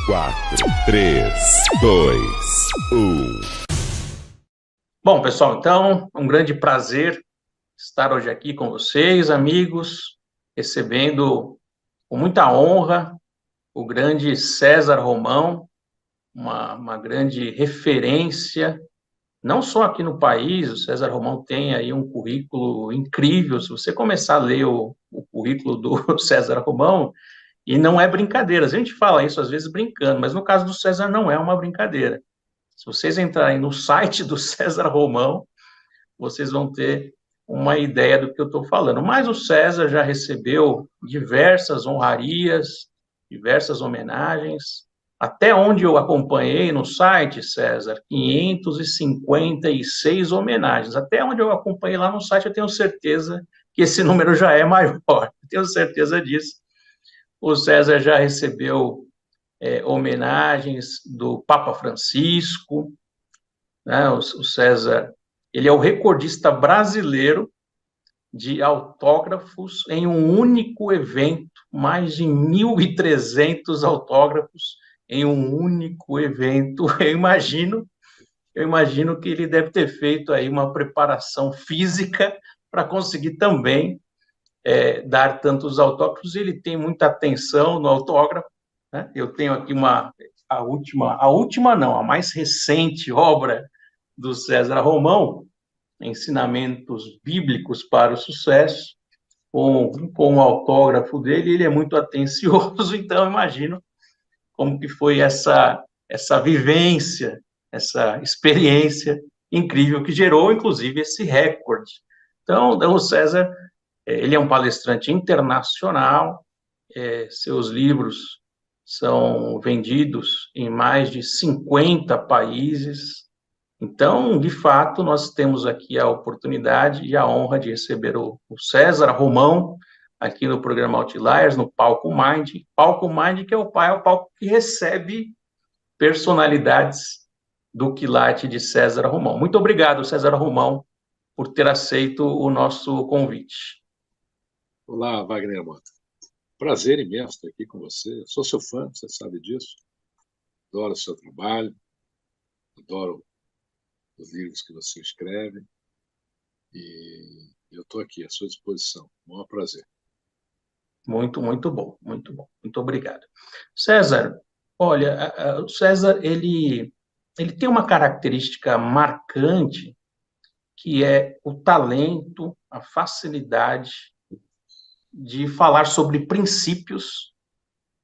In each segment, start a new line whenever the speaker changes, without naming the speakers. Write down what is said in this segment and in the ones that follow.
4, 3, 2, 1.
Bom, pessoal, então, um grande prazer estar hoje aqui com vocês, amigos, recebendo com muita honra o grande César Romão, uma grande referência, não só aqui no país. O César Romão tem aí um currículo incrível. Se você começar a ler o currículo do César Romão, e não é brincadeira, a gente fala isso às vezes brincando, mas no caso do César não é uma brincadeira. Se vocês entrarem no site do César Romão, vocês vão ter uma ideia do que eu estou falando. Mas o César já recebeu diversas honrarias, diversas homenagens. Até onde eu acompanhei no site, César, 556 homenagens. Até onde eu acompanhei lá no site, eu tenho certeza que esse número já é maior. Eu tenho certeza disso. O César já recebeu homenagens do Papa Francisco, né? O César, ele é o recordista brasileiro de autógrafos em um único evento, mais de 1.300 autógrafos em um único evento. Eu imagino que ele deve ter feito aí uma preparação física para conseguir também dar tantos autógrafos. Ele tem muita atenção no autógrafo, né? Eu tenho aqui a última não, a mais recente obra do César Romão, Ensinamentos Bíblicos para o Sucesso, com o autógrafo dele. Ele é muito atencioso, então eu imagino como que foi essa vivência, essa experiência incrível que gerou, inclusive, esse recorde. Então, o César, ele é um palestrante internacional, seus livros são vendidos em mais de 50 países. Então, de fato, nós temos aqui a oportunidade e a honra de receber o César Romão aqui no programa Outliers, no Palco Mind. Palco Mind, que é o palco que recebe personalidades do quilate de César Romão. Muito obrigado, César Romão, por ter aceito o nosso convite.
Olá, Wagner Mota. Prazer imenso estar aqui com você. Eu sou seu fã, você sabe disso. Adoro o seu trabalho, adoro os livros que você escreve, e eu estou aqui à sua disposição. Um maior prazer.
Muito, muito bom, muito bom. Muito obrigado. César, olha, o César, ele tem uma característica marcante, que é o talento, a facilidade de falar sobre princípios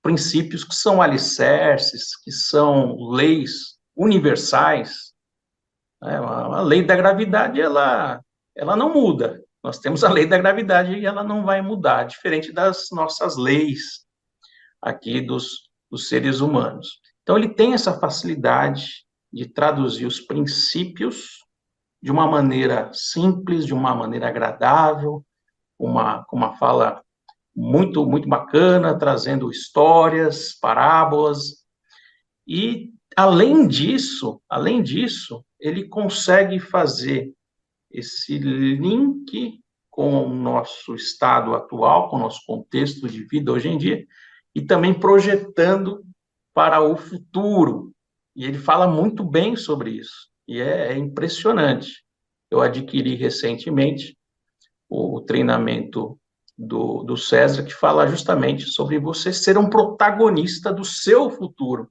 que são alicerces, que são leis universais, né? A lei da gravidade, ela não muda. Nós temos a lei da gravidade e ela não vai mudar, diferente das nossas leis aqui dos seres humanos. Então, ele tem essa facilidade de traduzir os princípios de uma maneira simples, de uma maneira agradável, com uma fala muito, muito bacana, trazendo histórias, parábolas. E, além disso, ele consegue fazer esse link com o nosso estado atual, com o nosso contexto de vida hoje em dia, e também projetando para o futuro. E ele fala muito bem sobre isso, e é impressionante. Eu adquiri recentemente o treinamento do César, que fala justamente sobre você ser um protagonista do seu futuro.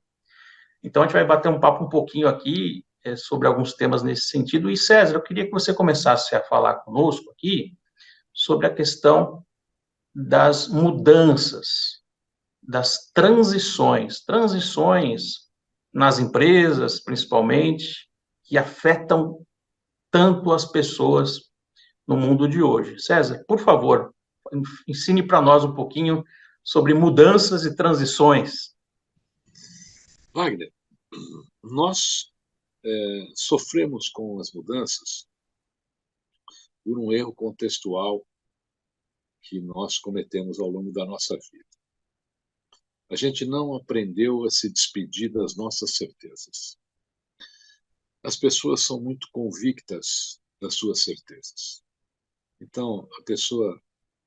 Então, a gente vai bater um papo um pouquinho aqui sobre alguns temas nesse sentido. E, César, eu queria que você começasse a falar conosco aqui sobre a questão das mudanças, das transições nas empresas, principalmente, que afetam tanto as pessoas no mundo de hoje. César, por favor, ensine para nós um pouquinho sobre mudanças e transições.
Wagner, nós sofremos com as mudanças por um erro contextual que nós cometemos ao longo da nossa vida. A gente não aprendeu a se despedir das nossas certezas. As pessoas são muito convictas das suas certezas. Então, a pessoa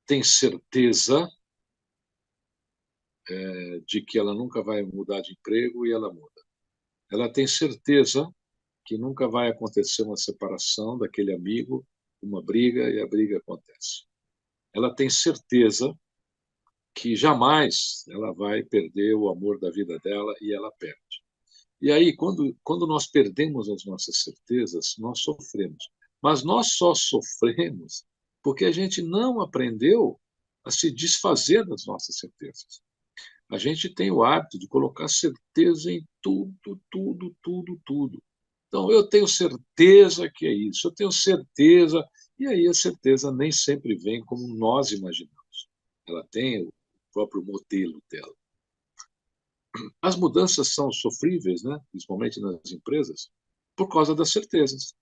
tem certeza, de que ela nunca vai mudar de emprego e ela muda. Ela tem certeza que nunca vai acontecer uma separação daquele amigo, uma briga, e a briga acontece. Ela tem certeza que jamais ela vai perder o amor da vida dela e ela perde. E aí, quando nós perdemos as nossas certezas, nós sofremos. Mas nós só sofremos porque a gente não aprendeu a se desfazer das nossas certezas. A gente tem o hábito de colocar certeza em tudo, tudo, tudo, tudo. Então, eu tenho certeza que é isso, eu tenho certeza. E aí a certeza nem sempre vem como nós imaginamos. Ela tem o próprio modelo dela. As mudanças são sofríveis, né? Principalmente nas empresas, por causa das certezas.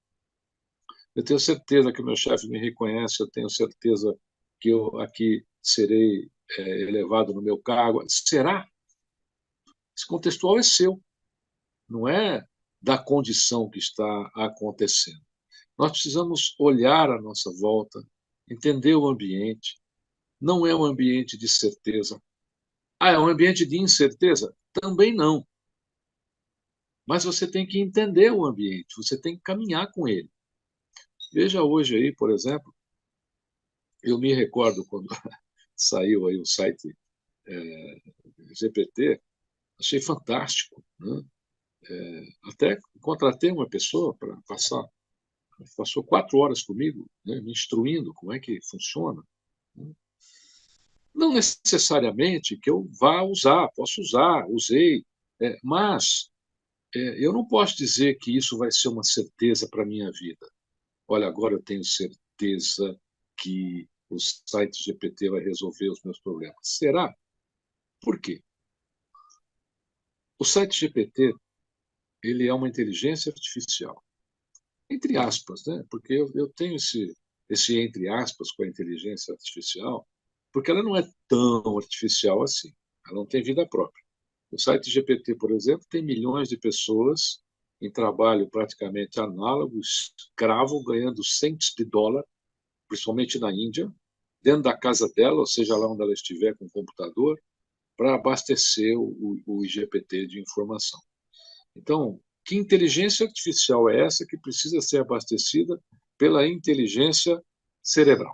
Eu tenho certeza que o meu chefe me reconhece, eu tenho certeza que eu aqui serei elevado no meu cargo. Será? Esse contextual é seu, não é da condição que está acontecendo. Nós precisamos olhar à nossa volta, entender o ambiente. Não é um ambiente de certeza. Ah, é um ambiente de incerteza? Também não. Mas você tem que entender o ambiente, você tem que caminhar com ele. Veja hoje aí, por exemplo, eu me recordo quando saiu aí o site GPT, achei fantástico, né? Até contratei uma pessoa para passou 4 horas comigo, né, me instruindo como é que funciona. Né? Não necessariamente que eu vá usar, posso usar, usei, mas eu não posso dizer que isso vai ser uma certeza para a minha vida. Olha, agora eu tenho certeza que o site GPT vai resolver os meus problemas. Será? Por quê? O site GPT ele é uma inteligência artificial, entre aspas, né? Porque eu tenho esse entre aspas com a inteligência artificial, porque ela não é tão artificial assim. Ela não tem vida própria. O site GPT, por exemplo, tem milhões de pessoas em trabalho praticamente análogo, escravo, ganhando centes de dólar, principalmente na Índia, dentro da casa dela, ou seja, lá onde ela estiver com o computador, para abastecer o IGPT de informação. Então, que inteligência artificial é essa que precisa ser abastecida pela inteligência cerebral?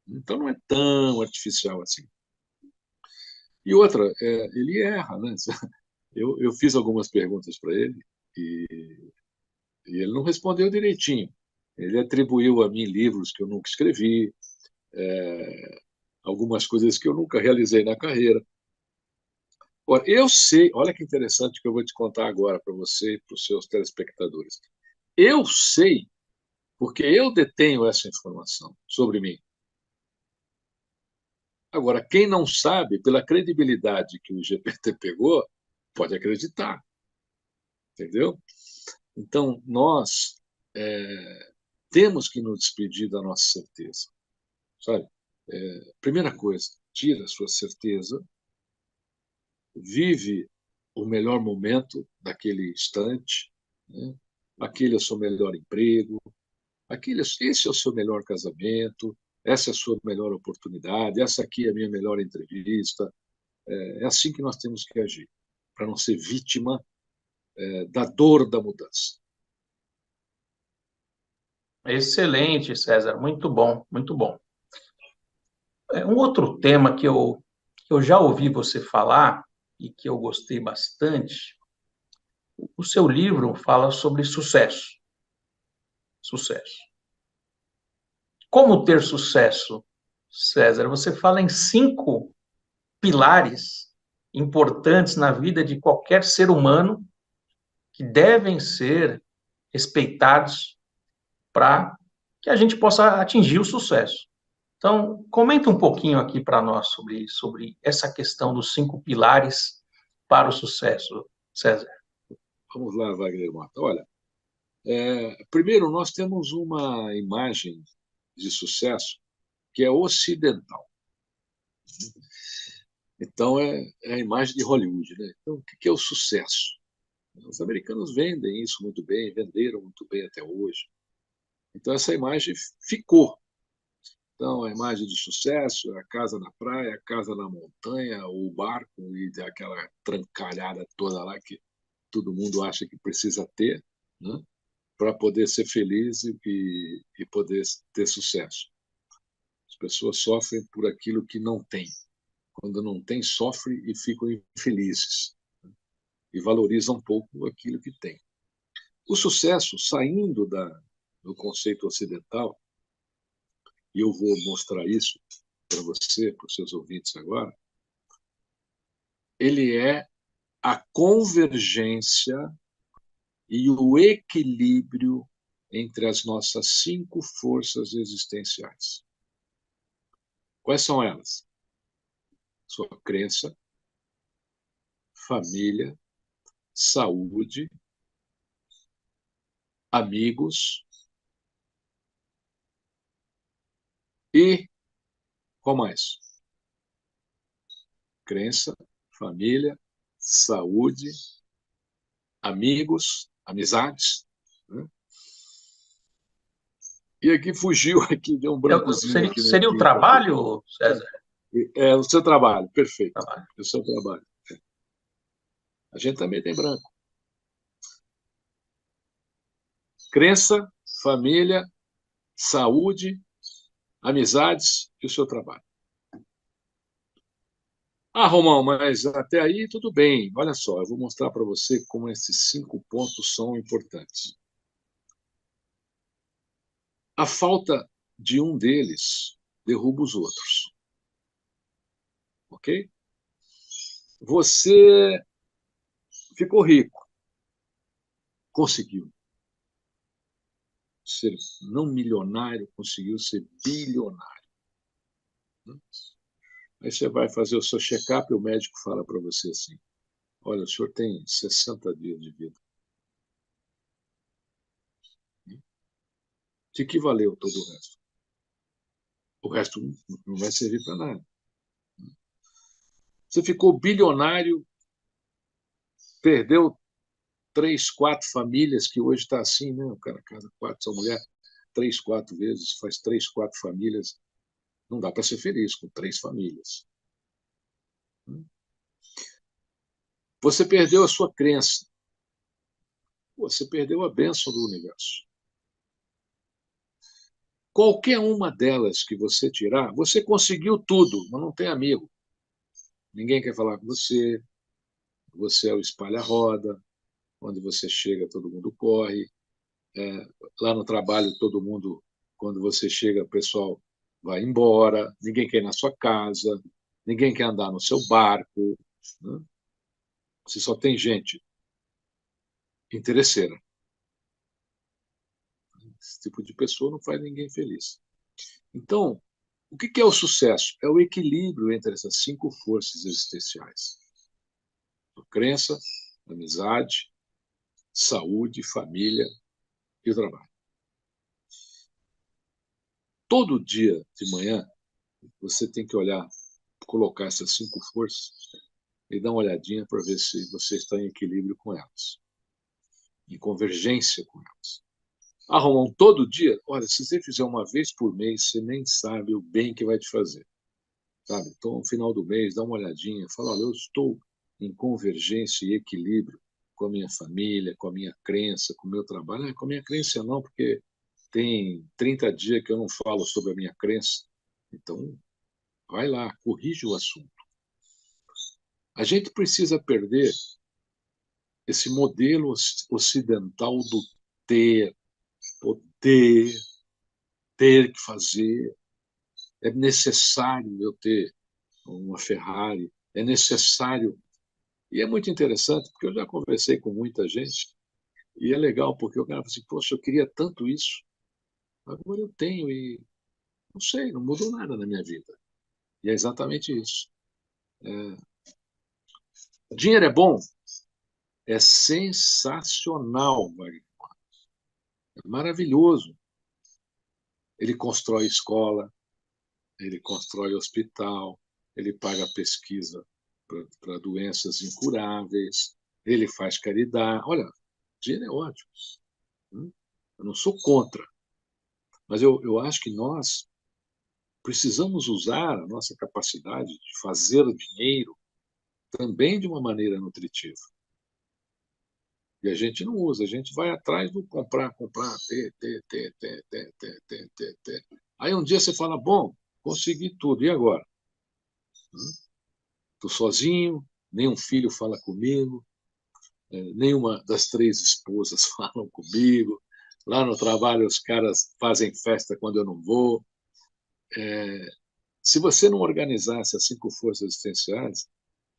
Então, não é tão artificial assim. E outra, ele erra, né? Eu fiz algumas perguntas para ele e, e ele não respondeu direitinho. Ele atribuiu a mim livros que eu nunca escrevi, algumas coisas que eu nunca realizei na carreira. Agora, eu sei, olha que interessante que eu vou te contar agora para você e para os seus telespectadores. Eu sei, porque eu detenho essa informação sobre mim. Agora, quem não sabe, pela credibilidade que o GPT pegou, pode acreditar, entendeu? Então, nós temos que nos despedir da nossa certeza, sabe? Primeira coisa, tira a sua certeza, vive o melhor momento daquele instante, né? Aquele é o seu melhor emprego, esse é o seu melhor casamento, essa é a sua melhor oportunidade, essa aqui é a minha melhor entrevista. É assim que nós temos que agir, para não ser vítima da dor da mudança.
Excelente, César, muito bom, muito bom. Um outro tema que eu já ouvi você falar e que eu gostei bastante, o seu livro fala sobre sucesso. Sucesso. Como ter sucesso, César? Você fala em 5 pilares importantes na vida de qualquer ser humano que devem ser respeitados para que a gente possa atingir o sucesso. Então, comenta um pouquinho aqui para nós sobre essa questão dos 5 pilares para o sucesso, César.
Vamos lá, Wagner Mota. Olha, primeiro nós temos uma imagem de sucesso que é ocidental. Então, é a imagem de Hollywood, né? Então, o que é o sucesso? Os americanos vendem isso muito bem, venderam muito bem até hoje. Então, essa imagem ficou. Então, a imagem de sucesso é a casa na praia, a casa na montanha, o barco e aquela trancalhada toda lá que todo mundo acha que precisa ter, né, para poder ser feliz e poder ter sucesso. As pessoas sofrem por aquilo que não tem. Quando não tem, sofrem e ficam infelizes, né, e valorizam um pouco aquilo que tem. O sucesso, saindo do conceito ocidental, e eu vou mostrar isso para você, para os seus ouvintes agora, ele é a convergência e o equilíbrio entre as nossas 5 forças existenciais. Quais são elas? Sua crença, família, saúde, amigos e qual mais? Crença, família, saúde, amigos, amizades, né? E aqui fugiu, aqui deu um brancozinho aqui
Seria o trabalho, César?
É o seu trabalho, perfeito.
Trabalho.
É o seu trabalho. A gente também tem branco. Crença, família, saúde, amizades e o seu trabalho. Ah, Romão, mas até aí tudo bem. Olha só, eu vou mostrar para você como esses 5 pontos são importantes. A falta de um deles derruba os outros. Ok? Você ficou rico, conseguiu ser não milionário, conseguiu ser bilionário. Aí você vai fazer o seu check-up e o médico fala para você assim: olha, o senhor tem 60 dias de vida. De que valeu todo o resto? O resto não vai servir para nada. Você ficou bilionário, perdeu 3, 4 famílias, que hoje está assim, né? O cara casa 4, sua mulher 3, 4 vezes, faz 3, 4 famílias. Não dá para ser feliz com 3 famílias. Você perdeu a sua crença. Você perdeu a bênção do universo. Qualquer uma delas que você tirar, você conseguiu tudo, mas não tem amigo. Ninguém quer falar com você. Você é o espalha-roda. Onde você chega, todo mundo corre. Lá no trabalho, todo mundo, quando você chega, o pessoal vai embora. Ninguém quer ir na sua casa. Ninguém quer andar no seu barco. Né? Você só tem gente interesseira. Esse tipo de pessoa não faz ninguém feliz. Então, o que é o sucesso? É o equilíbrio entre essas 5 forças existenciais: a crença, a amizade, saúde, família e o trabalho. Todo dia de manhã, você tem que olhar, colocar essas 5 forças e dar uma olhadinha para ver se você está em equilíbrio com elas, em convergência com elas. Ah, Romão, todo dia? Olha, se você fizer uma vez por mês, você nem sabe o bem que vai te fazer. Sabe? Então, no final do mês, dá uma olhadinha, fala: olha, eu estou em convergência e equilíbrio com a minha família, com a minha crença, com o meu trabalho. Com a minha crença não, porque tem 30 dias que eu não falo sobre a minha crença. Então, vai lá, corrige o assunto. A gente precisa perder esse modelo ocidental do ter, poder, ter que fazer. É necessário eu ter uma Ferrari, é necessário. E é muito interessante, porque eu já conversei com muita gente, e é legal, porque o cara fala assim: poxa, eu queria tanto isso, agora eu tenho e não sei, não mudou nada na minha vida. E é exatamente isso. Dinheiro é bom? É sensacional, Wagner. É maravilhoso. Ele constrói escola, ele constrói hospital, ele paga pesquisa para doenças incuráveis, ele faz caridade. Olha, dinheiro é ótimo. Eu não sou contra, mas eu acho que nós precisamos usar a nossa capacidade de fazer dinheiro também de uma maneira nutritiva. E a gente não usa, a gente vai atrás do comprar, comprar, ter. Aí um dia você fala, bom, consegui tudo, e agora? Estou sozinho, nenhum filho fala comigo, nenhuma das 3 esposas falam comigo, lá no trabalho os caras fazem festa quando eu não vou. Se você não organizasse as 5 forças existenciais,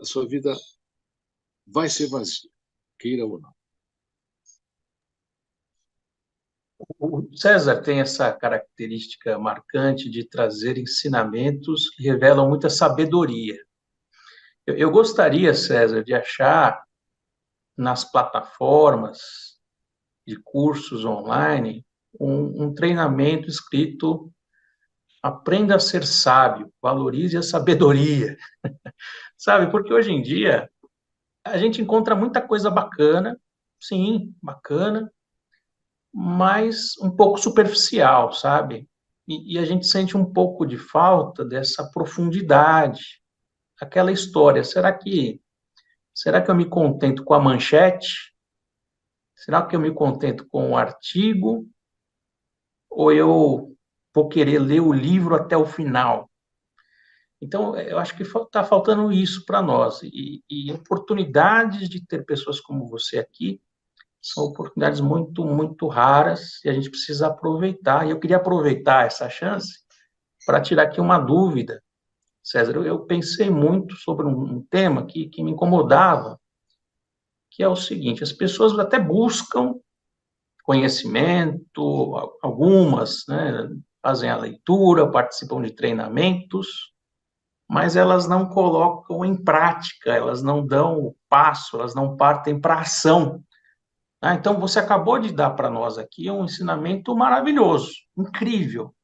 a sua vida vai ser vazia, queira ou não.
O César tem essa característica marcante de trazer ensinamentos que revelam muita sabedoria. Eu gostaria, César, de achar nas plataformas de cursos online um treinamento escrito Aprenda a ser sábio, valorize a sabedoria. Sabe, porque hoje em dia a gente encontra muita coisa bacana, sim, bacana, mas um pouco superficial, sabe? E a gente sente um pouco de falta dessa profundidade. Aquela história, será que eu me contento com a manchete? Será que eu me contento com o artigo? Ou eu vou querer ler o livro até o final? Então, eu acho que está faltando isso para nós. E oportunidades de ter pessoas como você aqui são oportunidades muito, muito raras e a gente precisa aproveitar. E eu queria aproveitar essa chance para tirar aqui uma dúvida, César. Eu pensei muito sobre um tema que me incomodava, que é o seguinte: as pessoas até buscam conhecimento, algumas, né, fazem a leitura, participam de treinamentos, mas elas não colocam em prática, elas não dão o passo, elas não partem para a ação. Então, você acabou de dar para nós aqui um ensinamento maravilhoso, incrível,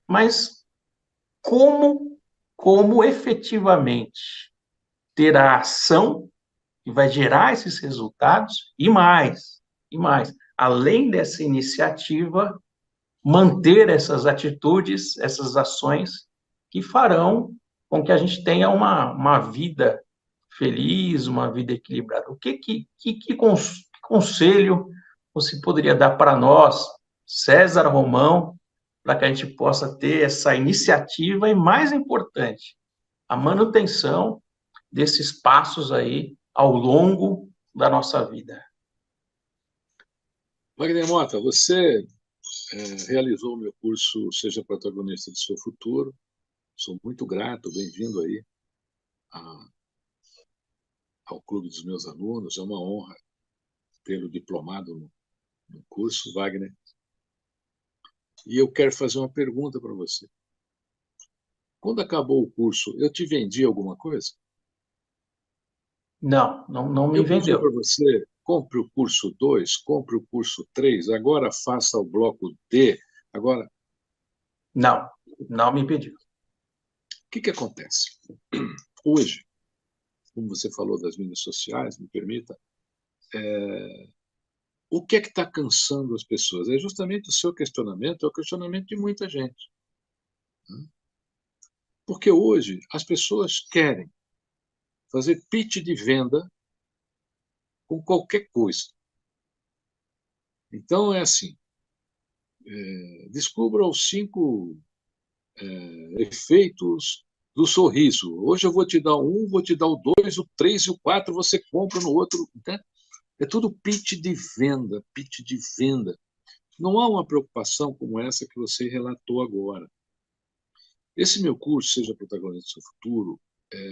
mas como, como efetivamente ter a ação que vai gerar esses resultados e mais, além dessa iniciativa, manter essas atitudes, essas ações que farão com que a gente tenha uma vida feliz, uma vida equilibrada. O que conselho você poderia dar para nós, César Romão, para que a gente possa ter essa iniciativa e, mais importante, a manutenção desses passos aí ao longo da nossa vida?
Wagner Mota, você realizou o meu curso Seja Protagonista do Seu Futuro. Sou muito grato, bem-vindo aí ao clube dos meus alunos. É uma honra tê-lo diplomado no curso, Wagner. E eu quero fazer uma pergunta para você. Quando acabou o curso, eu te vendi alguma coisa?
Não me
Eu pedi
vendeu.
para você, compre o curso 2, compre o curso 3, agora faça o bloco D. Agora,
Não me pediu.
o que acontece? Hoje, como você falou das mídias sociais, me permita, o que é que está cansando as pessoas? É justamente o seu questionamento, é o questionamento de muita gente. Porque hoje as pessoas querem fazer pitch de venda com qualquer coisa. Então, é assim, descubra os 5 efeitos do sorriso. Hoje eu vou te dar um, vou te dar o 2, o 3 e o 4, você compra no outro. Né? É tudo pitch de venda, pitch de venda. Não há uma preocupação como essa que você relatou agora. Esse meu curso, Seja Protagonista do Seu Futuro,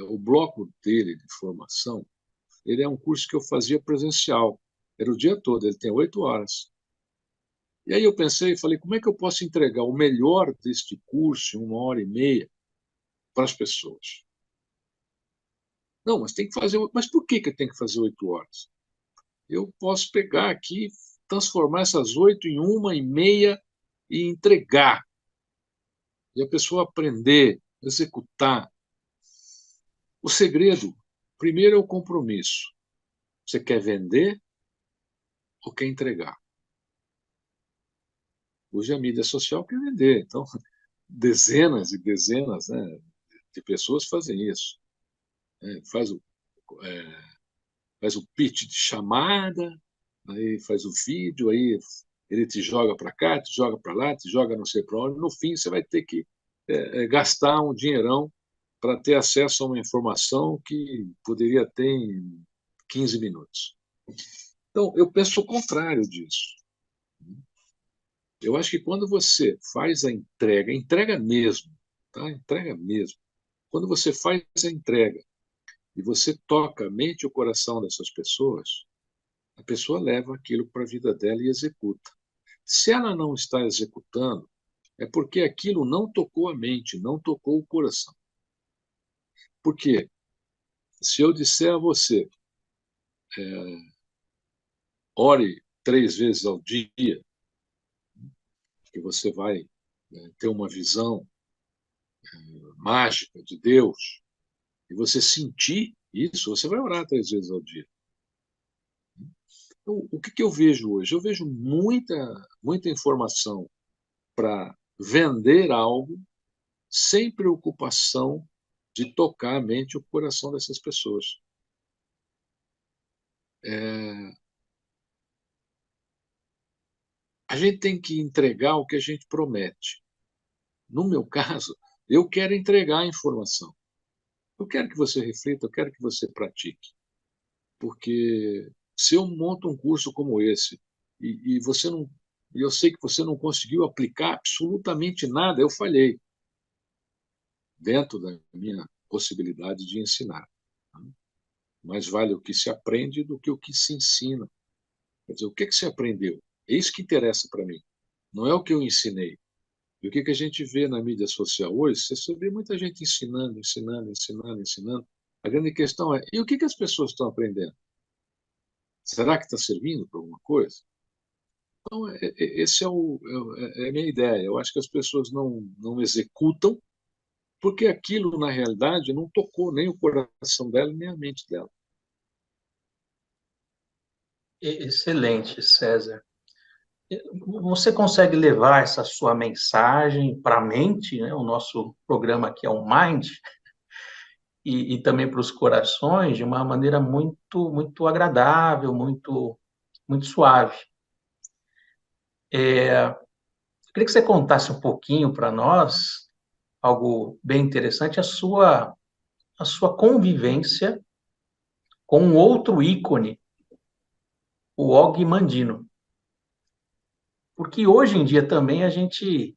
o bloco dele de formação, ele é um curso que eu fazia presencial. Era o dia todo, ele tem 8 horas. E aí eu pensei e falei, como é que eu posso entregar o melhor deste curso em 1h30 para as pessoas? Não, mas tem que fazer. Mas por que eu tenho que fazer 8 horas? Eu posso pegar aqui, transformar essas 8 em 1h30 e entregar. E a pessoa aprender, executar. O segredo, primeiro, é o compromisso. Você quer vender ou quer entregar? Hoje a mídia social quer vender. Então, dezenas e dezenas, né, de pessoas fazem isso. Né? Faz o pitch de chamada, aí faz o vídeo, aí ele te joga para cá, te joga para lá, te joga não sei para onde. No fim, você vai ter que gastar um dinheirão para ter acesso a uma informação que poderia ter em 15 minutos. Então, eu penso o contrário disso. Eu acho que quando você faz a entrega mesmo, tá? Entrega mesmo. Quando você faz a entrega e você toca a mente e o coração dessas pessoas, a pessoa leva aquilo para a vida dela e executa. Se ela não está executando, é porque aquilo não tocou a mente, não tocou o coração. Porque se eu disser a você, ore 3 vezes ao dia, que você vai ter uma visão mágica de Deus, e você sentir isso, você vai orar 3 vezes ao dia. Então, o que eu vejo hoje? Eu vejo muita informação para vender algo sem preocupação de tocar a mente e o coração dessas pessoas. A gente tem que entregar o que a gente promete. No meu caso, eu quero entregar a informação. Eu quero que você reflita, eu quero que você pratique. Porque se eu monto um curso como esse e você não, e eu sei que você não conseguiu aplicar absolutamente nada, eu falhei dentro da minha possibilidade de ensinar. Mais vale o que se aprende do que o que se ensina. Quer dizer, o que você aprendeu? É isso que interessa para mim. Não é o que eu ensinei. E o que a gente vê na mídia social hoje? Você vê muita gente ensinando, ensinando, ensinando, ensinando. A grande questão é, e o que as pessoas estão aprendendo? Será que está servindo para alguma coisa? Então, esse é a minha ideia. Eu acho que as pessoas não executam, porque aquilo, na realidade, não tocou nem o coração dela, nem a mente dela.
Excelente, César. Você consegue levar essa sua mensagem para a mente, né? O nosso programa aqui é o Mind, e também para os corações de uma maneira muito agradável, muito suave. Eu queria que você contasse um pouquinho para nós, algo bem interessante, a sua convivência com um outro ícone, o Og Mandino. Porque hoje em dia também a gente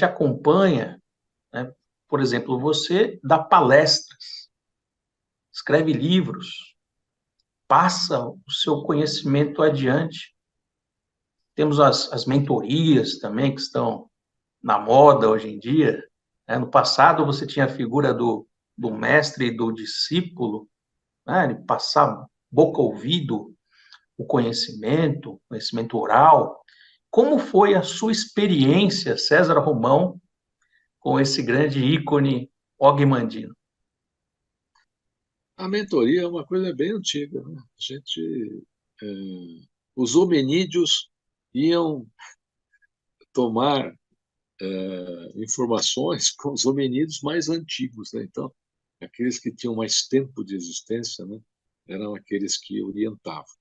acompanha, né? Por exemplo, você dá palestras, escreve livros, passa o seu conhecimento adiante. Temos as mentorias também, que estão na moda hoje em dia. Né? No passado, você tinha a figura do mestre e do discípulo, né? De passar boca a ouvido o conhecimento oral. Como foi a sua experiência, César Romão, com esse grande ícone Og Mandino?
A mentoria é uma coisa bem antiga, né? É, os hominídeos iam tomar informações com os hominídeos mais antigos, né? Então, aqueles que tinham mais tempo de existência, né, eram aqueles que orientavam.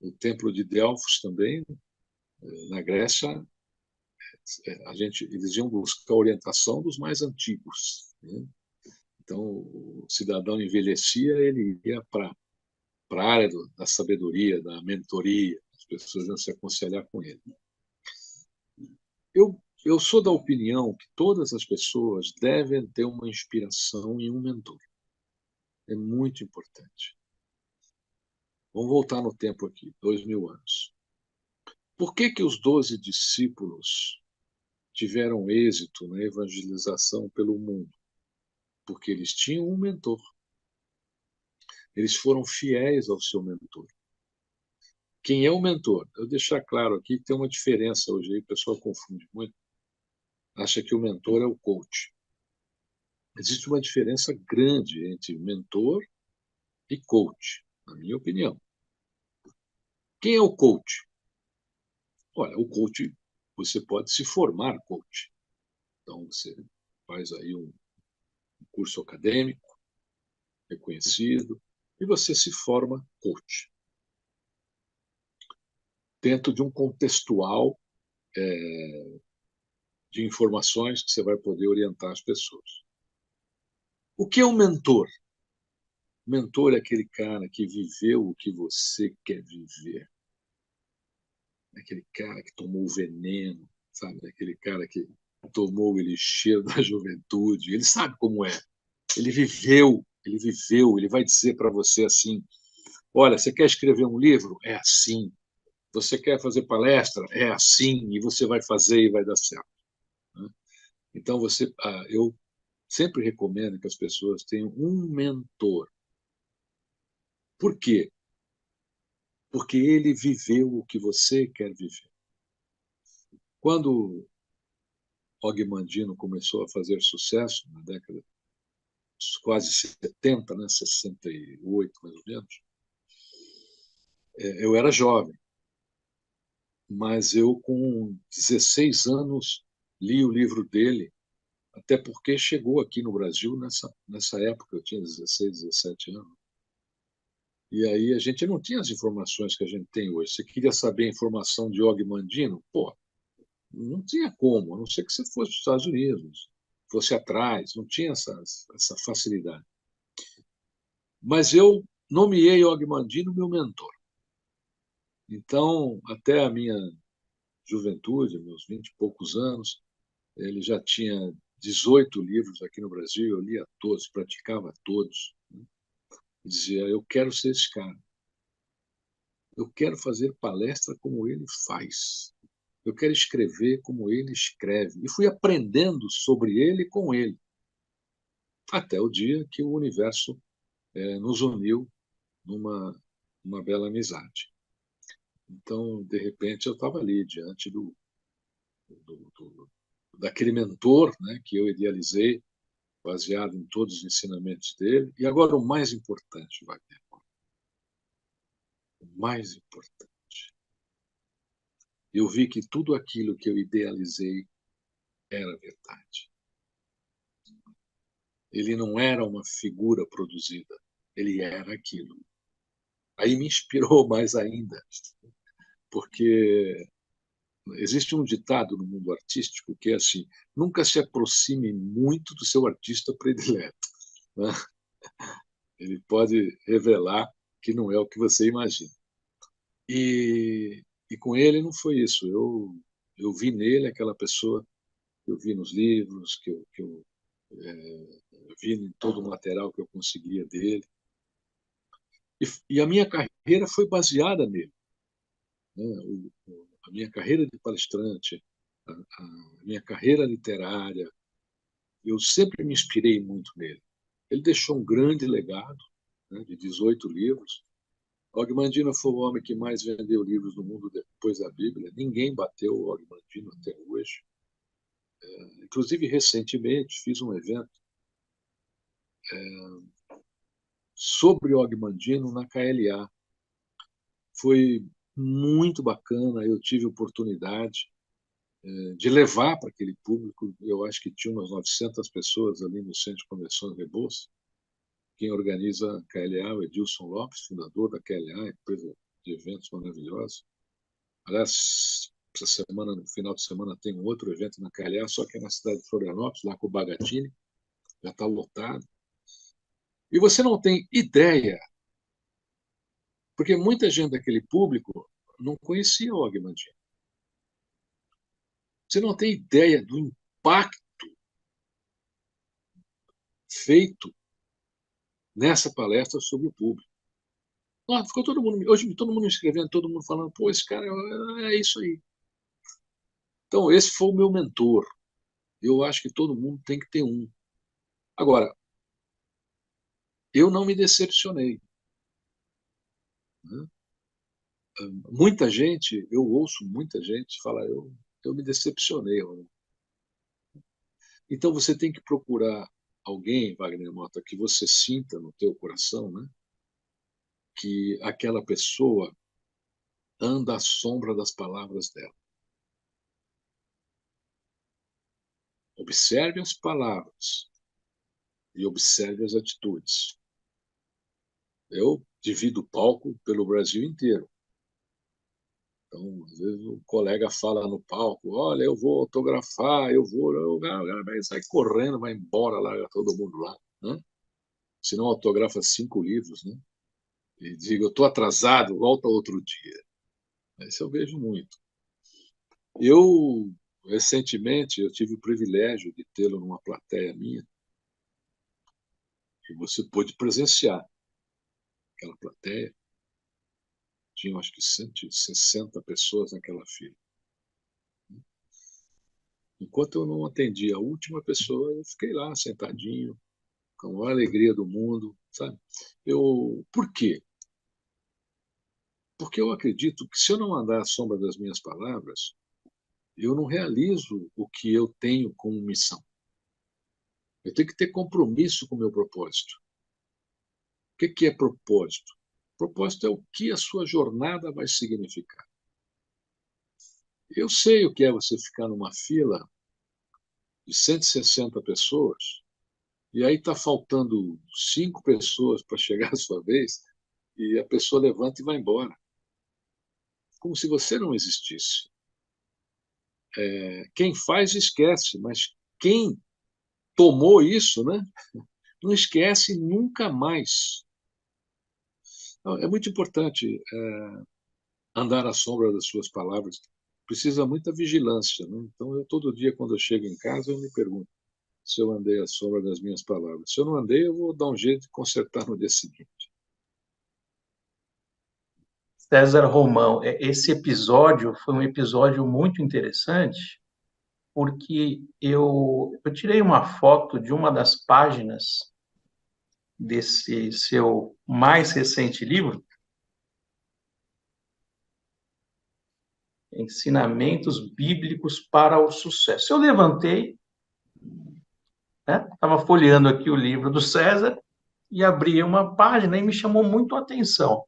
O Templo de Delfos também, na Grécia, eles iam buscar a orientação dos mais antigos, né? Então, o cidadão envelhecia, ele ia para a área da sabedoria, da mentoria, as pessoas iam se aconselhar com ele. Eu sou da opinião que todas as pessoas devem ter uma inspiração em um mentor. É muito importante. Vamos voltar no tempo aqui, 2000 anos. Por que os 12 discípulos tiveram êxito na evangelização pelo mundo? Porque eles tinham um mentor. Eles foram fiéis ao seu mentor. Quem é o mentor? Eu vou deixar claro aqui que tem uma diferença hoje aí, o pessoal confunde muito. Acha que o mentor é o coach. Existe uma diferença grande entre mentor e coach, na minha opinião. Quem é o coach? Olha, o coach, você pode se formar coach. Então, você faz aí um curso acadêmico, reconhecido, e você se forma coach, dentro de um contextual de informações que você vai poder orientar as pessoas. O que é um mentor? O mentor é aquele cara que viveu o que você quer viver. Aquele cara que tomou o veneno, sabe? Aquele cara que tomou o elixir da juventude. Ele sabe como é. Ele vai dizer para você assim: olha, você quer escrever um livro? É assim. Você quer fazer palestra? É assim. E você vai fazer e vai dar certo. Né? Então, eu sempre recomendo que as pessoas tenham um mentor. Por quê? Porque ele viveu o que você quer viver. Quando Og Mandino começou a fazer sucesso, na década de quase 70, né, 68 mais ou menos, eu era jovem, mas eu com 16 anos li o livro dele, até porque chegou aqui no Brasil nessa época, eu tinha 16, 17 anos. E aí a gente não tinha as informações que a gente tem hoje. Você queria saber a informação de Og Mandino? Pô, não tinha como, a não ser que você fosse para os Estados Unidos, fosse atrás, não tinha essa facilidade. Mas eu nomeei Og Mandino meu mentor. Então, até a minha juventude, meus 20 e poucos anos, ele já tinha 18 livros aqui no Brasil, eu lia todos, praticava todos. Né? E dizia, eu quero ser esse cara. Eu quero fazer palestra como ele faz. Eu quero escrever como ele escreve. E fui aprendendo sobre ele com ele, até o dia que o universo nos uniu numa bela amizade. Então, de repente, eu estava ali diante daquele mentor, né, que eu idealizei, baseado em todos os ensinamentos dele. E agora o mais importante, Wagner, o mais importante. Eu vi que tudo aquilo que eu idealizei era verdade. Ele não era uma figura produzida, ele era aquilo. Aí me inspirou mais ainda, porque existe um ditado no mundo artístico que é assim: nunca se aproxime muito do seu artista predileto. Né? Ele pode revelar que não é o que você imagina. E com ele não foi isso. Eu vi nele aquela pessoa que eu vi nos livros, que eu vi em todo o material que eu conseguia dele. E a minha carreira foi baseada nele. Né? A minha carreira de palestrante, a minha carreira literária, eu sempre me inspirei muito nele. Ele deixou um grande legado, né, de 18 livros. Og Mandino foi o homem que mais vendeu livros no mundo depois da Bíblia. Ninguém bateu o Og Mandino até hoje. Inclusive, recentemente, fiz um evento sobre Og Mandino na KLA. Foi muito bacana, eu tive oportunidade de levar para aquele público. Eu acho que tinha umas 900 pessoas ali no Centro de Convenções Rebouças. Quem organiza a KLA é o Edilson Lopes, fundador da KLA, empresa de eventos maravilhosa. Aliás, essa semana, no final de semana, tem um outro evento na KLA, só que é na cidade de Florianópolis, lá com o Bagatini, já está lotado. E você não tem ideia, porque muita gente daquele público não conhecia o Og Mandino. Você não tem ideia do impacto feito nessa palestra sobre o público. Ficou todo mundo, hoje todo mundo escrevendo, todo mundo falando, pô, esse cara é isso aí. Então, esse foi o meu mentor. Eu acho que todo mundo tem que ter um. Agora, eu não me decepcionei. Né? Muita gente, eu ouço muita gente falar, eu me decepcionei. Então, você tem que procurar alguém, Wagner Mota, que você sinta no teu coração, né, que aquela pessoa anda à sombra das palavras dela. observe as palavras e observe as atitudes. Eu divido o palco pelo Brasil inteiro. Então, às vezes o colega fala no palco, olha, eu vou autografar, o cara vai sair correndo, vai embora, larga todo mundo lá, né? Se não autografa 5 livros, né? E diga, eu estou atrasado, volta outro dia. Isso eu vejo muito. Eu, recentemente, eu tive o privilégio de tê-lo numa plateia minha, que você pôde presenciar aquela plateia. Tinha, acho que, 160 pessoas naquela fila. Enquanto eu não atendi a última pessoa, eu fiquei lá, sentadinho, com a maior alegria do mundo, sabe? Por quê? Porque eu acredito que se eu não andar à sombra das minhas palavras, eu não realizo o que eu tenho como missão. Eu tenho que ter compromisso com o meu propósito. O que é propósito? Propósito é o que a sua jornada vai significar. Eu sei o que é você ficar numa fila de 160 pessoas e aí está faltando 5 pessoas para chegar a sua vez e a pessoa levanta e vai embora. Como se você não existisse. Quem faz, esquece, mas quem tomou isso, né, não esquece nunca mais. Então, é muito importante andar à sombra das suas palavras. Precisa muita vigilância, né? Então, todo dia, quando eu chego em casa, eu me pergunto se eu andei à sombra das minhas palavras. Se eu não andei, eu vou dar um jeito de consertar no dia seguinte.
César Romão, esse episódio foi um episódio muito interessante, porque eu tirei uma foto de uma das páginas desse seu mais recente livro, Ensinamentos Bíblicos para o Sucesso. Eu levantei, né, estava folheando aqui o livro do César e abri uma página e me chamou muito a atenção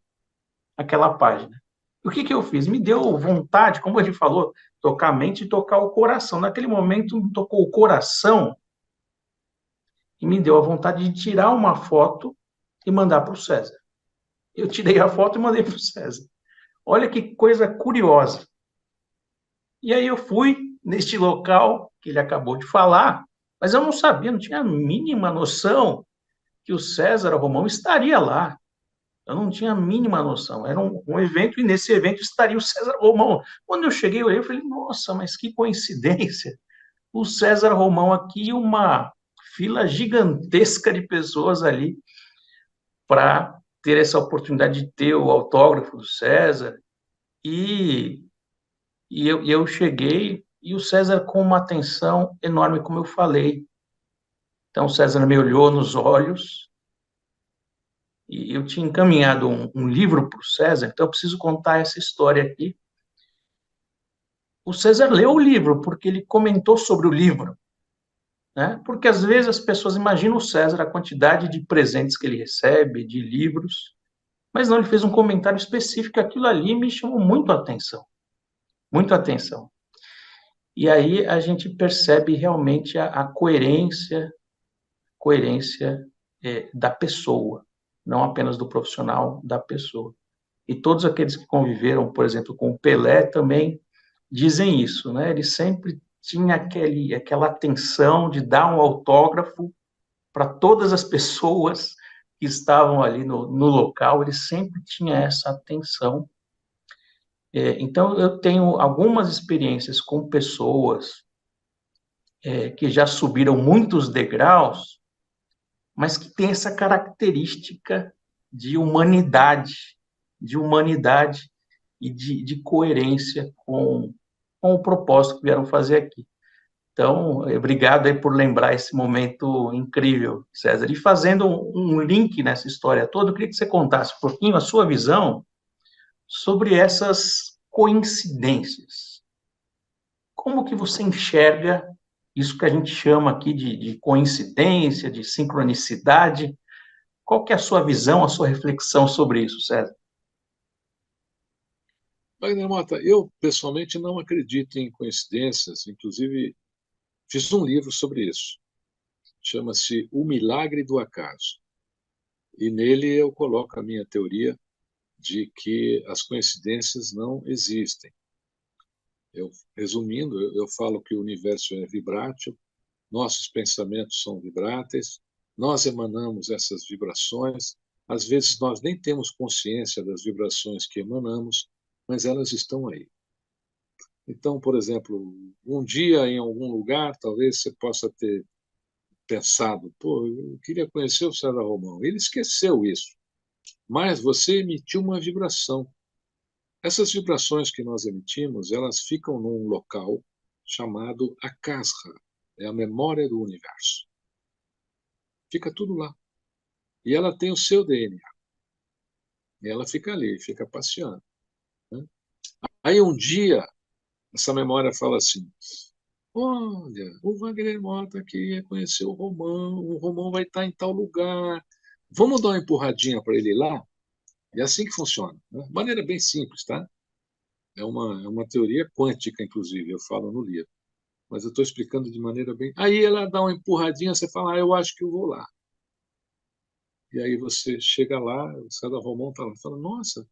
aquela página. O que eu fiz? Me deu vontade, como ele falou, tocar a mente e tocar o coração. Naquele momento, me tocou o coração e me deu a vontade de tirar uma foto e mandar para o César. Eu tirei a foto e mandei para o César. Olha que coisa curiosa. E aí eu fui neste local que ele acabou de falar, mas eu não sabia, não tinha a mínima noção que o César Romão estaria lá. Eu não tinha a mínima noção. Era um evento e nesse evento estaria o César Romão. Quando eu cheguei, eu falei, nossa, mas que coincidência. O César Romão aqui e uma fila gigantesca de pessoas ali para ter essa oportunidade de ter o autógrafo do César. E eu cheguei e o César com uma atenção enorme, como eu falei. Então, o César me olhou nos olhos e eu tinha encaminhado um livro para o César, então eu preciso contar essa história aqui. O César leu o livro porque ele comentou sobre o livro, né? Porque às vezes as pessoas imaginam o César, a quantidade de presentes que ele recebe, de livros, mas não, ele fez um comentário específico, aquilo ali me chamou muito a atenção, muito a atenção. E aí a gente percebe realmente a coerência da pessoa, não apenas do profissional, da pessoa. E todos aqueles que conviveram, por exemplo, com o Pelé também dizem isso, né? Ele sempre tinha aquela atenção de dar um autógrafo para todas as pessoas que estavam ali no local, ele sempre tinha essa atenção. Então, eu tenho algumas experiências com pessoas que já subiram muitos degraus, mas que tem essa característica de humanidade e de coerência com o propósito que vieram fazer aqui. Então, obrigado aí por lembrar esse momento incrível, César. E fazendo um link nessa história toda, eu queria que você contasse um pouquinho a sua visão sobre essas coincidências. Como que você enxerga isso que a gente chama aqui de coincidência, de sincronicidade? Qual que é a sua visão, a sua reflexão sobre isso, César?
Wagner Mota, eu pessoalmente não acredito em coincidências, inclusive Fiz um livro sobre isso. Chama-se O Milagre do Acaso. E nele eu coloco a minha teoria de que as coincidências não existem. Resumindo, eu falo que o universo é vibrátil, nossos pensamentos são vibráteis, nós emanamos essas vibrações, às vezes nós nem temos consciência das vibrações que emanamos, mas elas estão aí. Então, por exemplo, um dia em algum lugar, talvez você possa ter pensado, pô, eu queria conhecer o César Romão. Ele esqueceu isso, mas você emitiu uma vibração. Essas vibrações que nós emitimos, elas ficam num local chamado Akasha, é a memória do universo. Fica tudo lá. E ela tem o seu DNA. E ela fica ali, fica passeando, né? Aí um dia, essa memória fala assim, olha, o Wagner Mota queria conhecer o Romão vai estar em tal lugar, vamos dar uma empurradinha para ele ir lá? É assim que funciona, né? De maneira bem simples, tá? É uma teoria quântica, inclusive, eu falo no livro. Mas eu estou explicando de maneira bem. Aí ela dá uma empurradinha, você fala, eu acho que eu vou lá. E aí você chega lá, o César Romão está lá, fala, nossa,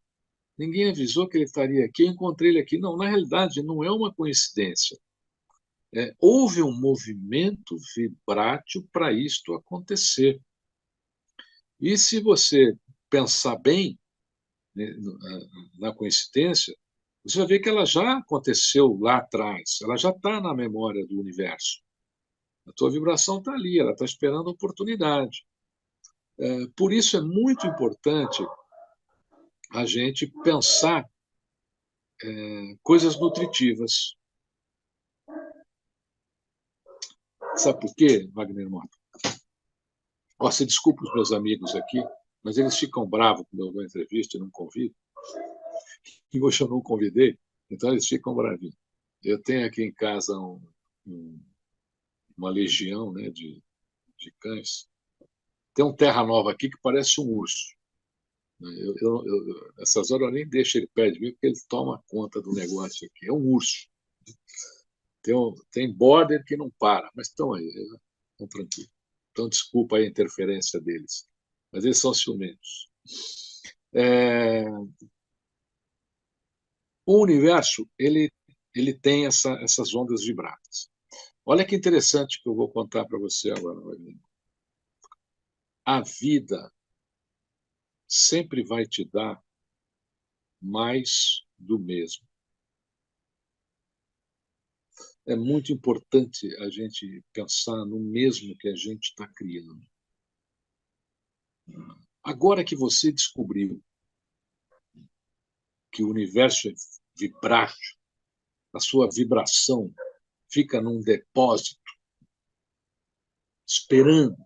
ninguém avisou que ele estaria aqui, eu encontrei ele aqui. Não, na realidade, não é uma coincidência. Houve um movimento vibrátil para isto acontecer. E se você pensar bem, né, na coincidência, você vai ver que ela já aconteceu lá atrás, ela já está na memória do universo. A tua vibração está ali, ela está esperando a oportunidade. Por isso é muito importante a gente pensar coisas nutritivas. Sabe por quê, Wagner Mota? Você desculpa os meus amigos aqui, mas eles ficam bravos quando eu dou entrevista e não convido. E hoje eu não convidei, então eles ficam bravinhos. Eu tenho aqui em casa uma legião, né, de cães. Tem um terra nova aqui que parece um urso. Essas horas eu nem deixo ele perto de mim, porque ele toma conta do negócio aqui. É um urso. Tem border que não para, mas estão aí, estão tranquilos. Então, desculpa a interferência deles, mas eles são ciumentos. O universo ele tem essas ondas vibratas. Olha que interessante que eu vou contar para você agora. A vida sempre vai te dar mais do mesmo. É muito importante a gente pensar no mesmo que a gente está criando. Agora que você descobriu que o universo é vibrátil, a sua vibração fica num depósito, esperando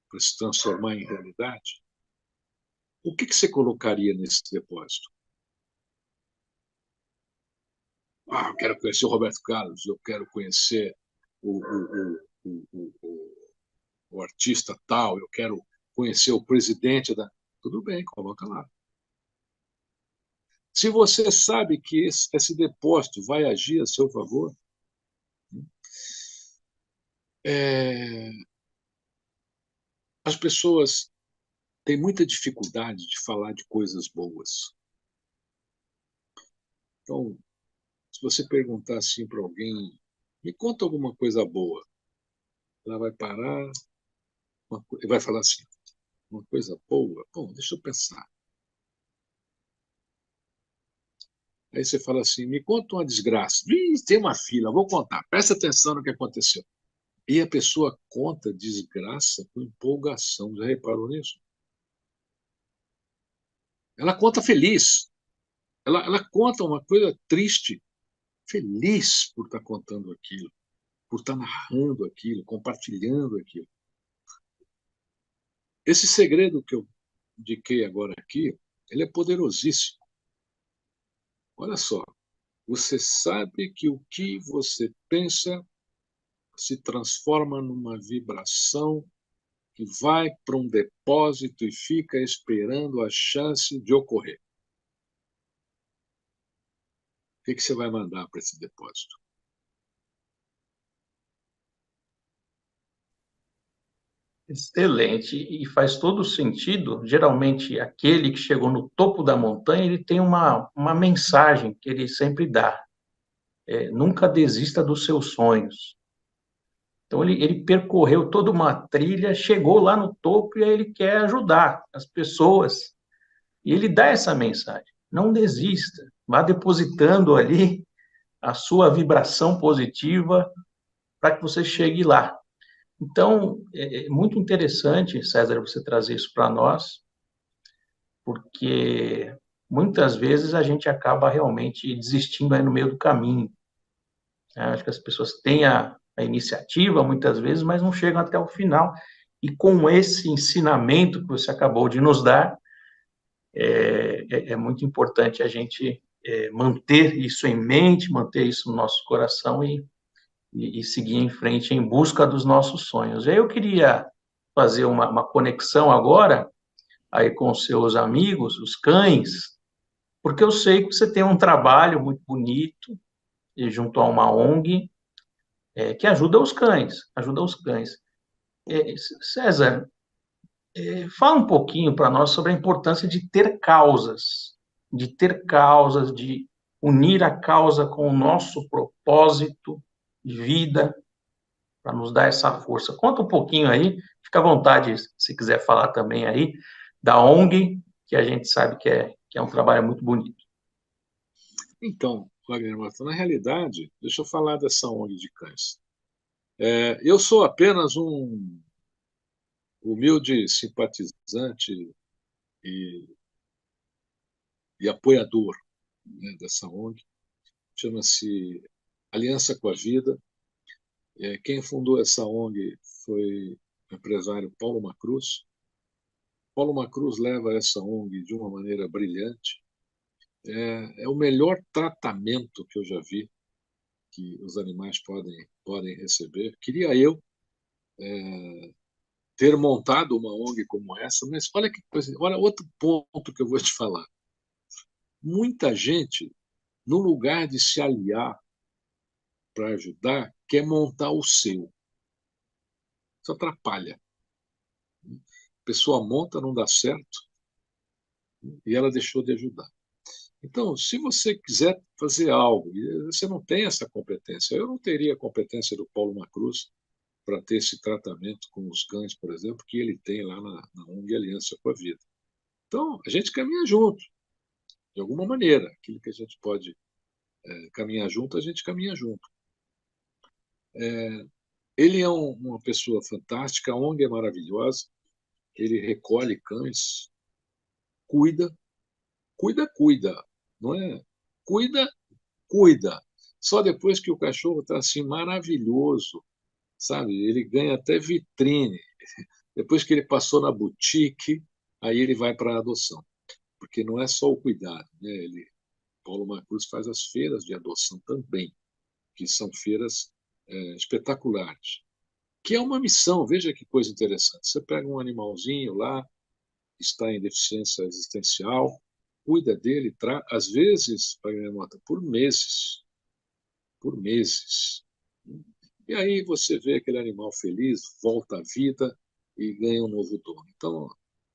para se transformar em realidade, o que você colocaria nesse depósito? Eu quero conhecer o Roberto Carlos, eu quero conhecer o, o artista tal, eu quero conhecer o presidente da. Tudo bem, coloca lá. Se você sabe que esse depósito vai agir a seu favor, as pessoas têm muita dificuldade de falar de coisas boas. Então, se você perguntar assim para alguém, me conta alguma coisa boa, ela vai parar e vai falar assim, uma coisa boa? Bom, deixa eu pensar. Aí você fala assim, me conta uma desgraça. Tem uma fila, vou contar. Presta atenção no que aconteceu. E a pessoa conta desgraça com empolgação. Já reparou nisso? Ela conta feliz. Ela conta uma coisa triste, feliz por estar contando aquilo, por estar narrando aquilo, compartilhando aquilo. Esse segredo que eu indiquei agora aqui, ele é poderosíssimo. Olha só, você sabe que o que você pensa se transforma numa vibração que vai para um depósito e fica esperando a chance de ocorrer. O que você vai mandar para esse depósito?
Excelente, e faz todo sentido. Geralmente, aquele que chegou no topo da montanha, ele tem uma mensagem que ele sempre dá. Nunca desista dos seus sonhos. Então, ele percorreu toda uma trilha, chegou lá no topo e aí ele quer ajudar as pessoas. E ele dá essa mensagem: não desista, vá depositando ali a sua vibração positiva para que você chegue lá. Então, é muito interessante, César, você trazer isso para nós, porque muitas vezes a gente acaba realmente desistindo aí no meio do caminho. Acho que as pessoas têm a iniciativa muitas vezes, mas não chegam até o final. E com esse ensinamento que você acabou de nos dar, é muito importante a gente manter isso em mente, manter isso no nosso coração e seguir em frente em busca dos nossos sonhos. Eu queria fazer uma conexão agora aí com os seus amigos, os cães, porque eu sei que você tem um trabalho muito bonito e junto a uma ONG que ajuda os cães, ajuda os cães. César, fala um pouquinho para nós sobre a importância de ter causas, de unir a causa com o nosso propósito de vida, para nos dar essa força. Conta um pouquinho aí, fica à vontade se quiser falar também aí da ONG, que a gente sabe que é um trabalho muito bonito.
Então, Wagner Mota, na realidade, deixa eu falar dessa ONG de cães. Eu sou apenas um humilde simpatizante e, e apoiador, né, dessa ONG. Chama-se Aliança com a Vida. Quem fundou essa ONG foi o empresário Paulo Macruz. Paulo Macruz leva essa ONG de uma maneira brilhante. É o melhor tratamento que eu já vi que os animais podem receber. Queria eu ter montado uma ONG como essa, mas olha que coisa, olha outro ponto que eu vou te falar. Muita gente, no lugar de se aliar para ajudar, quer montar o seu. Isso atrapalha. A pessoa monta, não dá certo, e ela deixou de ajudar. Então, se você quiser fazer algo, e você não tem essa competência, eu não teria a competência do Paulo Macruz para ter esse tratamento com os cães, por exemplo, que ele tem lá na ONG Aliança com a Vida. Então, a gente caminha junto, de alguma maneira. Aquilo que a gente pode caminhar junto, a gente caminha junto. Ele é uma pessoa fantástica, a ONG é maravilhosa, ele recolhe cães, cuida, cuida, não é? Cuida, cuida. Só depois que o cachorro está assim maravilhoso, sabe? Ele ganha até vitrine. Depois que ele passou na boutique, aí ele vai para a adoção, porque não é só o cuidado, né? Paulo Marcus faz as feiras de adoção também, que são feiras espetaculares, que é uma missão. Veja que coisa interessante. Você pega um animalzinho lá, está em deficiência existencial, cuida dele, às vezes, por meses. E aí você vê aquele animal feliz, volta à vida e ganha um novo dono. Então,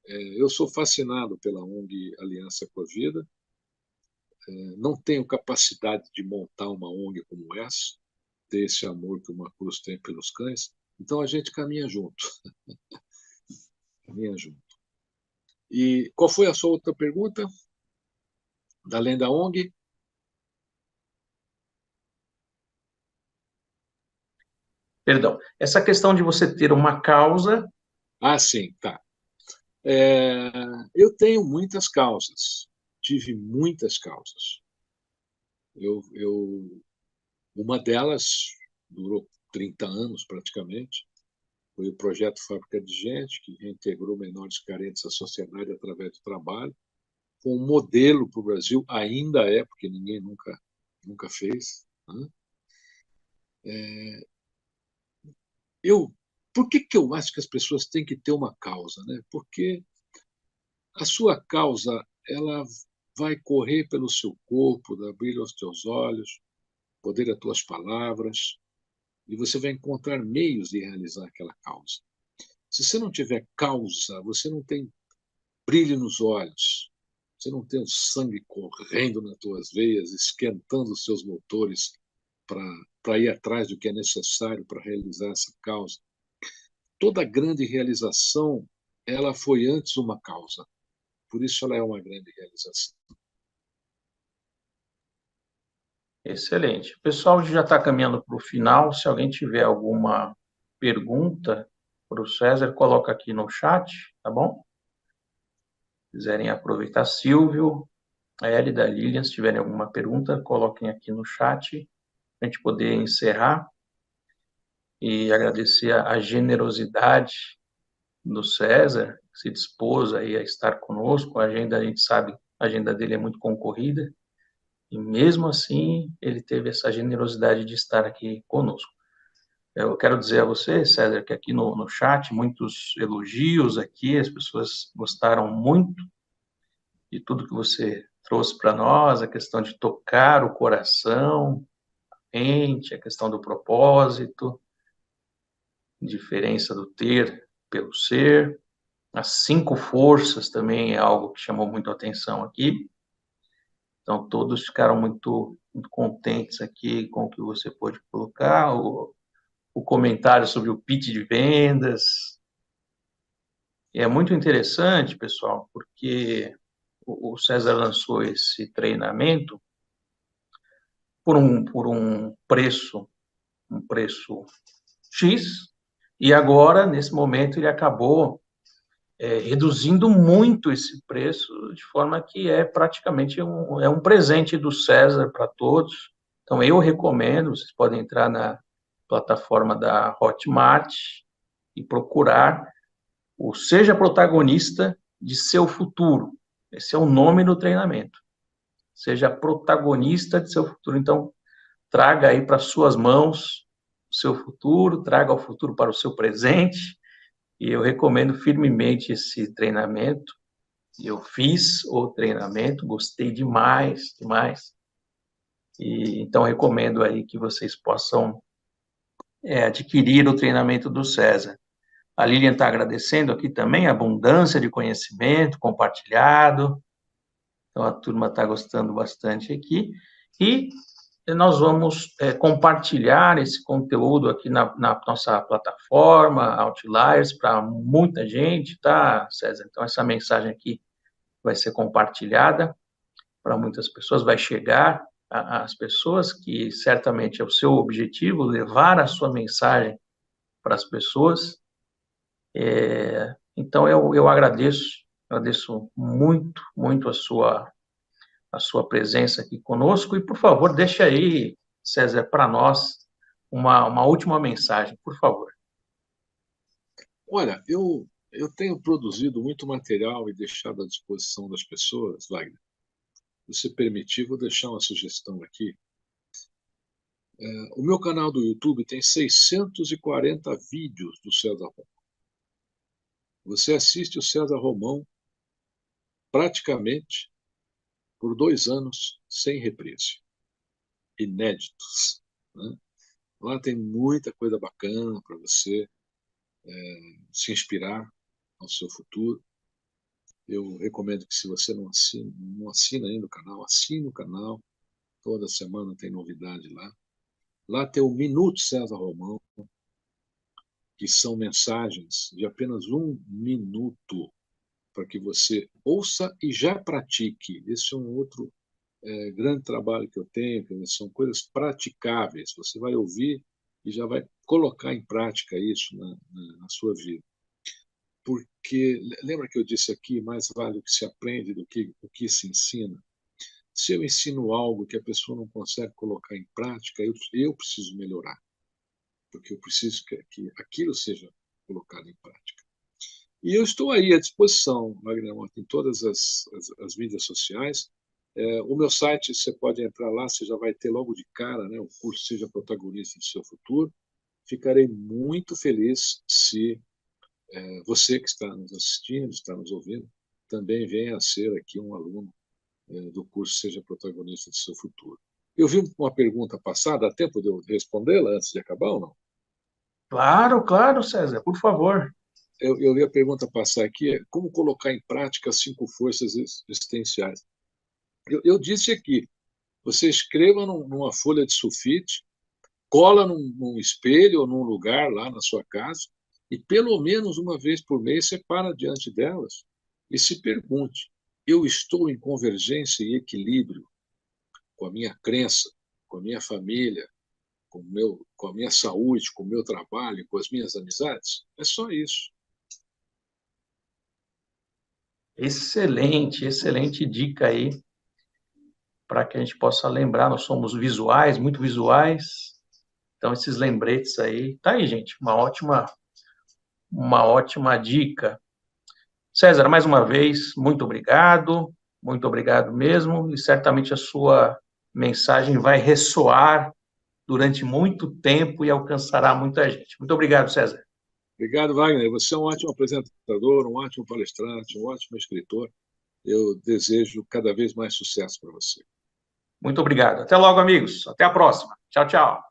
eu sou fascinado pela ONG Aliança com a Vida. Não tenho capacidade de montar uma ONG como essa, ter esse amor que o Marcos tem pelos cães. Então a gente caminha junto, caminha junto. E qual foi a sua outra pergunta? Além da ONG?
Perdão. Essa questão de você ter uma causa.
Ah, sim, tá. É, eu tenho muitas causas, tive muitas causas. Uma delas durou 30 anos praticamente, foi o projeto Fábrica de Gente, que reintegrou menores carentes à sociedade através do trabalho. Foi um modelo para o Brasil, ainda é, porque ninguém nunca fez. Né? Eu, por que eu acho que as pessoas têm que ter uma causa? Né? Porque a sua causa ela vai correr pelo seu corpo, dar brilho aos teus olhos, poder das tuas palavras, e você vai encontrar meios de realizar aquela causa. Se você não tiver causa, você não tem brilho nos olhos, você não tem o sangue correndo nas tuas veias, esquentando os seus motores para ir atrás do que é necessário para realizar essa causa. Toda grande realização, ela foi antes uma causa. Por isso ela é uma grande realização.
Excelente. O pessoal já está caminhando para o final. Se alguém tiver alguma pergunta para o César, coloca aqui no chat, tá bom? Se quiserem aproveitar, Silvio, a Elida, a Lilian, se tiverem alguma pergunta, coloquem aqui no chat, para a gente poder encerrar. E agradecer a generosidade do César, que se dispôs aí a estar conosco. A agenda, a gente sabe, a agenda dele é muito concorrida, e mesmo assim ele teve essa generosidade de estar aqui conosco. Eu quero dizer a você, César, que aqui no chat, muitos elogios aqui, as pessoas gostaram muito de tudo que você trouxe para nós, a questão de tocar o coração, a mente, a questão do propósito, diferença do ter pelo ser. As 5 forças também é algo que chamou muito a atenção aqui. Então, todos ficaram muito, muito contentes aqui com o que você pôde colocar. O comentário sobre o pitch de vendas. E é muito interessante, pessoal, porque o César lançou esse treinamento por um preço X, e agora, nesse momento, ele acabou reduzindo muito esse preço, de forma que é praticamente um presente do César para todos. Então, eu recomendo, vocês podem entrar na plataforma da Hotmart e procurar o Seja Protagonista de Seu Futuro. Esse é o nome do treinamento. Seja protagonista de seu futuro. Então, traga aí para suas mãos o seu futuro, traga o futuro para o seu presente, e eu recomendo firmemente esse treinamento. Eu fiz o treinamento, gostei demais, demais. E então recomendo aí que vocês possam adquirir o treinamento do César. A Lilian está agradecendo aqui também a abundância de conhecimento compartilhado. Então a turma está gostando bastante aqui. E nós vamos compartilhar esse conteúdo aqui na nossa plataforma, Outliers, para muita gente, tá, César? Então, essa mensagem aqui vai ser compartilhada para muitas pessoas, vai chegar às pessoas, que certamente é o seu objetivo, levar a sua mensagem para as pessoas. Então, eu agradeço muito, muito a sua presença aqui conosco. E, por favor, deixa aí, César, para nós, uma última mensagem, por favor.
Olha, eu tenho produzido muito material e deixado à disposição das pessoas, Wagner. Se você permitir, vou deixar uma sugestão aqui. O meu canal do YouTube tem 640 vídeos do César Romão. Você assiste o César Romão praticamente por 2 anos sem reprise, inéditos, né? Lá tem muita coisa bacana para você se inspirar ao seu futuro. Eu recomendo que, se você não assina ainda o canal, assine o canal. Toda semana tem novidade lá. Lá tem o Minuto César Romão, que são mensagens de apenas 1 minuto, para que você ouça e já pratique. Esse é um outro grande trabalho que eu tenho, que são coisas praticáveis. Você vai ouvir e já vai colocar em prática isso na sua vida. Porque, lembra que eu disse aqui, mais vale o que se aprende do que o que se ensina? Se eu ensino algo que a pessoa não consegue colocar em prática, eu preciso melhorar, porque eu preciso que aquilo seja colocado em prática. E eu estou aí à disposição, Wagner Mota, em todas as mídias sociais. O meu site, você pode entrar lá, você já vai ter logo de cara, né, o curso Seja Protagonista do Seu Futuro. Ficarei muito feliz se você que está nos assistindo, está nos ouvindo, também venha a ser aqui um aluno do curso Seja Protagonista do Seu Futuro. Eu vi uma pergunta passada, dá tempo de eu respondê-la antes de acabar ou não?
Claro, claro, César, por favor.
eu vi a pergunta passar aqui, como colocar em prática as 5 forças existenciais? Eu disse aqui, você escreva numa folha de sulfite, cola num espelho ou num lugar lá na sua casa, e pelo menos uma vez por mês você para diante delas e se pergunte: eu estou em convergência e equilíbrio com a minha crença, com a minha família, com a minha saúde, com o meu trabalho, com as minhas amizades? É só isso.
Excelente, excelente dica aí, para que a gente possa lembrar. Nós somos visuais, muito visuais, então esses lembretes aí, tá aí, gente, uma ótima dica. César, mais uma vez, muito obrigado mesmo, e certamente a sua mensagem vai ressoar durante muito tempo e alcançará muita gente. Muito obrigado, César.
Obrigado, Wagner. Você é um ótimo apresentador, um ótimo palestrante, um ótimo escritor. Eu desejo cada vez mais sucesso para você.
Muito obrigado. Até logo, amigos. Até a próxima. Tchau, tchau.